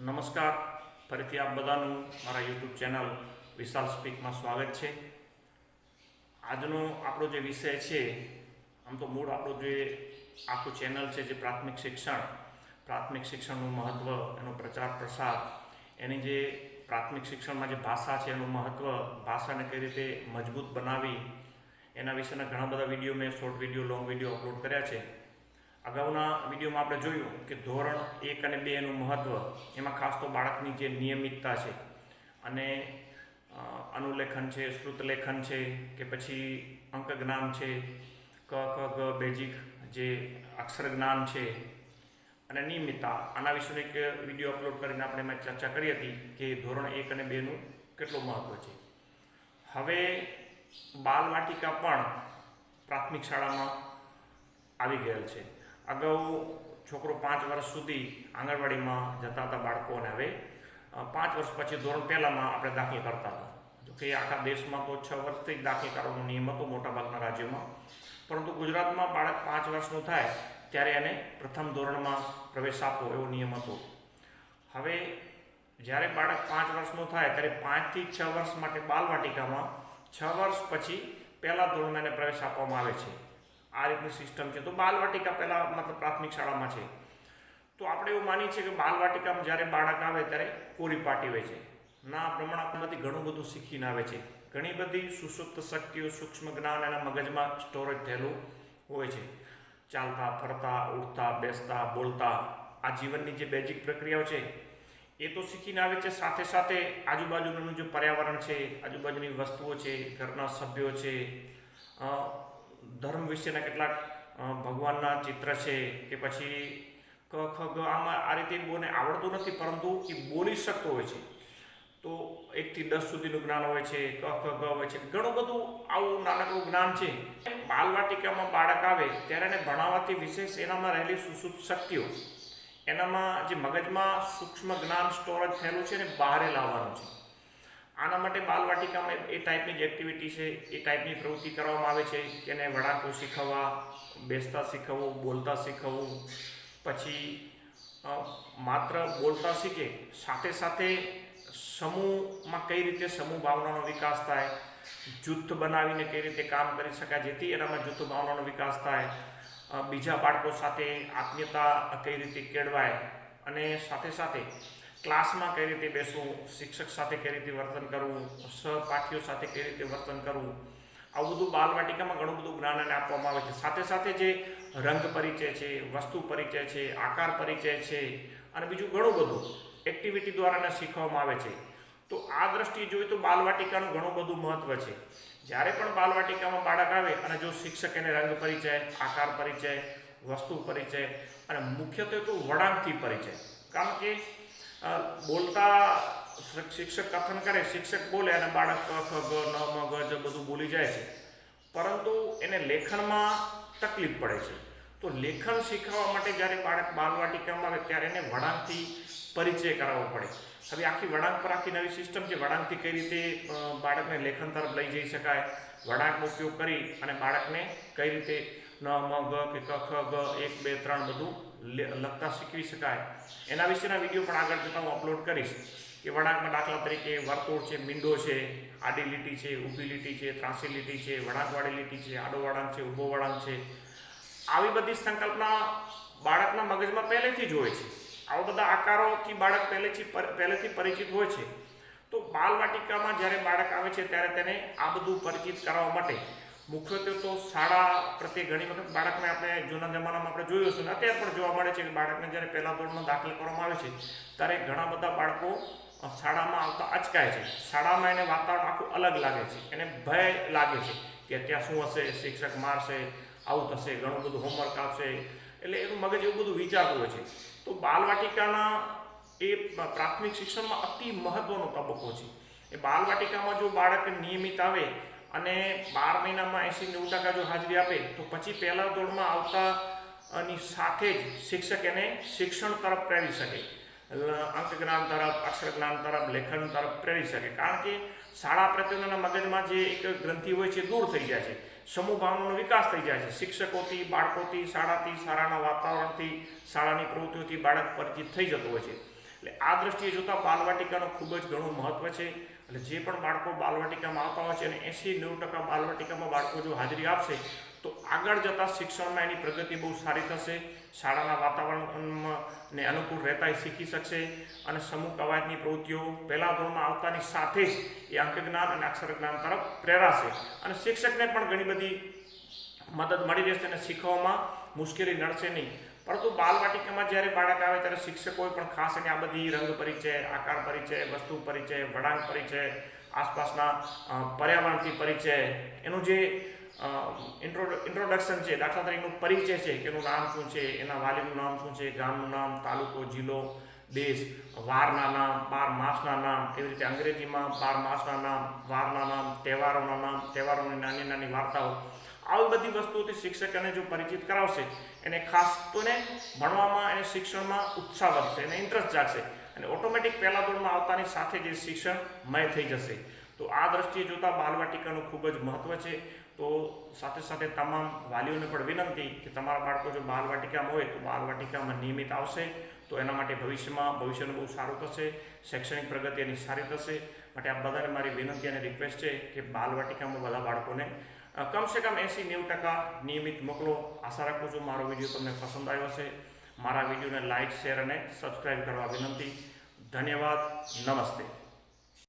નમસ્કાર, ફરીથી આપ બધાનું મારા યુટ્યુબ ચેનલ વિશાલ સ્પીકમાં સ્વાગત છે. આજનો આપણો જે વિષય છે, આમ તો મૂળ આપણું જે આખું ચેનલ છે જે પ્રાથમિક શિક્ષણનું મહત્ત્વ, એનો પ્રચાર પ્રસાર, એની જે પ્રાથમિક શિક્ષણમાં જે ભાષા છે એનું મહત્ત્વ, ભાષાને કઈ રીતે મજબૂત બનાવી, એના વિશેના ઘણા બધા વિડીયો મેં short video, long video upload કર્યા છે. અગાઉના વિડીયોમાં આપણે જોયું કે ધોરણ 1 અને 2 એનું મહત્ત્વ, એમાં ખાસ તો બાળકની જે નિયમિતતા છે અને અનુલેખન છે, શ્રુતલેખન છે, કે પછી અંક જ્ઞાન છે, ક ખ ગ બેઝિક જે અક્ષર જ્ઞાન છે અને નિયમિતતા, આના વિશેનો એક વિડીયો અપલોડ કરીને આપણે એમાં ચર્ચા કરી હતી કે ધોરણ 1 અને 2નું કેટલું મહત્ત્વ છે. હવે બાલવાટિકા પણ પ્રાથમિક શાળામાં આવી ગયેલ છે. અગાઉ છોકરો 5 વર્ષ સુધી આંગણવાડીમાં જતા હતા બાળકોને, હવે 5 વર્ષ પછી ધોરણ પહેલામાં આપણે દાખલ કરતા હતા. જોકે આખા દેશમાં તો 6 વર્ષથી જ દાખલ કરવાનો નિયમ હતો મોટાભાગના રાજ્યોમાં, પરંતુ ગુજરાતમાં બાળક 5 વર્ષનું થાય ત્યારે એને પ્રથમ ધોરણમાં પ્રવેશ આપવો એવો નિયમ હતો. હવે જ્યારે બાળક 5 વર્ષનું થાય ત્યારે 5 થી 6 વર્ષ માટે બાલવાટિકામાં, 6 વર્ષ પછી પહેલા ધોરણમાં એને પ્રવેશ આપવામાં આવે છે. આ રીતની સિસ્ટમ છે. તો બાલવાટિકા પહેલાં મતલબ પ્રાથમિક શાળામાં છે. તો આપણે એવું માનીએ છીએ કે બાલવાટિકામાં જ્યારે બાળક આવે ત્યારે કોરી પાટી હોય છે. ના, પ્રમાણ આપણમાંથી ઘણું બધું શીખીને આવે છે. ઘણી બધી સુસુપ્ત શક્તિઓ, સૂક્ષ્મ જ્ઞાન એના મગજમાં સ્ટોરેજ થયેલું હોય છે. ચાલતા, ફરતા, ઉઠતા, બેસતા, બોલતા, આ જીવનની જે બેઝિક પ્રક્રિયાઓ છે એ તો શીખીને આવે છે. સાથે સાથે આજુબાજુનું જે પર્યાવરણ છે, આજુબાજુની વસ્તુઓ છે, ઘરના સભ્યો છે, ધર્મ વિશેના કેટલાક ભગવાનના ચિત્ર છે, કે પછી ક ખ ગ, આમાં આ રીતે બોને આવડતું નથી પરંતુ એ બોલી શકતો હોય છે. તો 1 થી 10 સુધીનું જ્ઞાન હોય છે, ક ખ ગ હોય છે, ઘણું બધું આવું નાનકડું જ્ઞાન છે. બાલવાટિકામાં બાળક આવે ત્યારે એને ભણાવવાથી વિશેષ એનામાં રહેલી સુસુપ્ત શક્તિઓ, એનામાં જે મગજમાં સૂક્ષ્મ જ્ઞાન સ્ટોરેજ થયેલું છે એને બહાર લાવવાનું છે. આના માટે બાલવાટિકામાં એ ટાઈપની જે એક્ટિવિટી છે, એ ટાઈપની પ્રવૃત્તિ કરવામાં આવે છે કે એને વળાંકો શીખવવા, બેસતા શીખવવું, બોલતા શીખવવું. પછી માત્ર બોલતા શીખે, સાથે સાથે સમૂહમાં કઈ રીતે સમૂહ ભાવનાનો વિકાસ થાય, જૂથ બનાવીને કઈ રીતે કામ કરી શકાય જેથી એનામાં જૂથ ભાવનાનો વિકાસ થાય, બીજા બાળકો સાથે આત્મીયતા કઈ રીતે કેળવાય, અને સાથે સાથે ક્લાસમાં કઈ રીતે બેસવું, શિક્ષક સાથે કઈ રીતે વર્તન કરવું, સહપાઠીઓ સાથે કઈ રીતે વર્તન કરવું, આવું બધું બાલવાટિકામાં ઘણું બધું જ્ઞાન એને આપવામાં આવે છે. સાથે સાથે જે રંગ પરિચય છે, વસ્તુ પરિચય છે, આકાર પરિચય છે, અને બીજું ઘણું બધું એક્ટિવિટી દ્વારા એને શીખવામાં આવે છે. તો આ દ્રષ્ટિએ જોઈએ તો બાલવાટિકાનું ઘણું બધું મહત્ત્વ છે. જ્યારે પણ બાલવાટિકામાં બાળક આવે અને જો શિક્ષક એને રંગ પરિચય, આકાર પરિચય, વસ્તુ પરિચય અને મુખ્યત્વે તો વળાંકથી પરિચય, કારણ કે બોલતા શિક્ષક કથન કરે, શિક્ષક બોલે અને બાળક ક ખ ગ ન મ ગ જ બધું બોલી જાય છે, પરંતુ એને લેખનમાં તકલીફ પડે છે. તો લેખન શીખવવા માટે જ્યારે બાળક બાલવાટિકામાં આવે ત્યારે એને વળાંકથી પરિચય કરાવવો પડે. હવે આખી વળાંક પર આખી નવી સિસ્ટમ છે. વળાંકથી કઈ રીતે બાળકને લેખન તરફ લઈ જઈ શકાય, વળાંકનો ઉપયોગ કરી અને બાળકને કઈ રીતે ન મ ગ કે ક ખ ગ 1 2 3 બધું લખતા શીખવી શકાય, એના વિશેના વિડીયો પણ આગળ જતાં હું અપલોડ કરીશ. કે વળાંકમાં દાખલા તરીકે વર્તુળ છે, મીંડો છે, આડી લીટી છે, ઊભી લીટી છે, ત્રાંસી લીટી છે, વળાંકવાળી લીટી છે, આડો વળાંક છે, ઊભો વળાંક છે, આવી બધી સંકલ્પના બાળકના મગજમાં પહેલેથી જ હોય છે. આવા બધા આકારોથી બાળક પહેલેથી પરિચિત હોય છે. તો બાલવાટિકામાં જ્યારે બાળક આવે છે ત્યારે તેને આ બધું પરિચિત કરાવવા માટે મુખ્યત્વે તો શાળા પ્રત્યે ઘણી વખત બાળકને આપણે જૂના જમાનામાં આપણે જોયું હશે ને અત્યારે પણ જોવા મળે છે કે બાળકને જ્યારે પહેલા ધોરણમાં દાખલ કરવામાં આવે છે ત્યારે ઘણા બધા બાળકો શાળામાં આવતા અચકાય છે. શાળામાં એને વાતાવરણ આખું અલગ લાગે છે, એને ભય લાગે છે કે ત્યાં શું હશે, શિક્ષક મારશે, આવું થશે, ઘણું બધું હોમવર્ક આપશે, એટલે એનું મગજ એવું બધું વિચારતું હોય છે. તો બાલવાટિકાના એ પ્રાથમિક શિક્ષણમાં અતિ મહત્ત્વનો તબક્કો છે. એ બાલવાટિકામાં જો બાળક નિયમિત આવે અને 12 મહિનામાં 80-90% જો હાજરી આપે તો પછી પહેલા ધોરણમાં આવતાની સાથે જ શિક્ષક એને શિક્ષણ તરફ પ્રેરી શકે, અંક જ્ઞાન તરફ, અક્ષર જ્ઞાન તરફ, લેખન તરફ પ્રેરી શકે. કારણ કે શાળા પ્રત્યેના મગજમાં જે એક ગ્રંથિ હોય છે દૂર થઈ જાય છે, સમૂહ ભાવનાનો વિકાસ થઈ જાય છે. શિક્ષકોથી, બાળકોથી, શાળાથી, શાળાના વાતાવરણથી, શાળાની પ્રવૃત્તિઓથી બાળક પરિચિત થઈ જતું હોય છે. એટલે આ દ્રષ્ટિએ જોતાં બાલવાટિકાનું ખૂબ જ ઘણું મહત્ત્વ છે. એટલે જે પણ બાળકો બાલવાટિકામાં આવતા હોય છે અને 80-90% બાલવાટિકામાં બાળકો જો હાજરી આપશે તો આગળ જતાં શિક્ષણમાં એની પ્રગતિ બહુ સારી થશે. શાળાના વાતાવરણમાં ને અનુકૂળ રહેતા શીખી શકશે અને સમૂહ કવાયતની પ્રવૃત્તિઓ પહેલા ધોરણમાં આવતાની સાથે જ એ અંકજ્ઞાન અને અક્ષર જ્ઞાન તરફ પ્રેરાશે અને શિક્ષકને પણ ઘણી બધી મદદ મળી રહેશે અને શીખવામાં મુશ્કેલી નડશે નહીં. પરંતુ બાલવાટિકામાં જ્યારે બાળક આવે ત્યારે શિક્ષકોએ પણ ખાસ એને આ બધી રંગ પરિચય, આકાર પરિચય, વસ્તુ પરિચય, વળાંક પરિચય, આસપાસના પર્યાવરણથી પરિચય, એનું જે ઇન્ટ્રોડક્શન છે, દાખલા તરીકેનું પરિચય છે કે એનું નામ શું છે, એના વાલીનું નામ શું છે, ગામનું નામ, તાલુકો, જિલ્લો, દેશ, વારના નામ, 12 માસના નામ, એવી રીતે અંગ્રેજીમાં 12 માસના નામ, વારના નામ, તહેવારોના નામ, તહેવારોની નાની નાની વાર્તાઓ, આવી બધી વસ્તુઓથી શિક્ષકને જો પરિચિત કરાવશે એને ખાસ તો એને ભણવામાં એને શિક્ષણમાં ઉત્સાહ વધશે, એને ઇન્ટરેસ્ટ જાગશે અને ઓટોમેટિક પહેલા ધોરણમાં આવતાની સાથે જ શિક્ષણમય થઈ જશે. તો આ દ્રષ્ટિએ જોતાં બાલવાટિકાનું ખૂબ જ મહત્ત્વ છે. તો સાથે સાથે તમામ વાલીઓને પણ વિનંતી કે તમારા બાળકો જો બાલવાટિકામાં હોય તો બાલવાટિકામાં નિયમિત આવશે તો એના માટે ભવિષ્યનું બહુ સારું થશે, શૈક્ષણિક પ્રગતિ એની સારી થશે. માટે આ બધાને મારી વિનંતી અને રિક્વેસ્ટ છે કે બાલવાટિકામાં બધા બાળકોને કમસે કમ 80-90% નિયમિત મોકલો. આશા રાખું છું મારો વિડીયો તમને પસંદ આવ્યો હશે. મારા વિડીયોને લાઇક, શેર અને સબસ્ક્રાઈબ કરવા વિનંતી. ધન્યવાદ. નમસ્તે.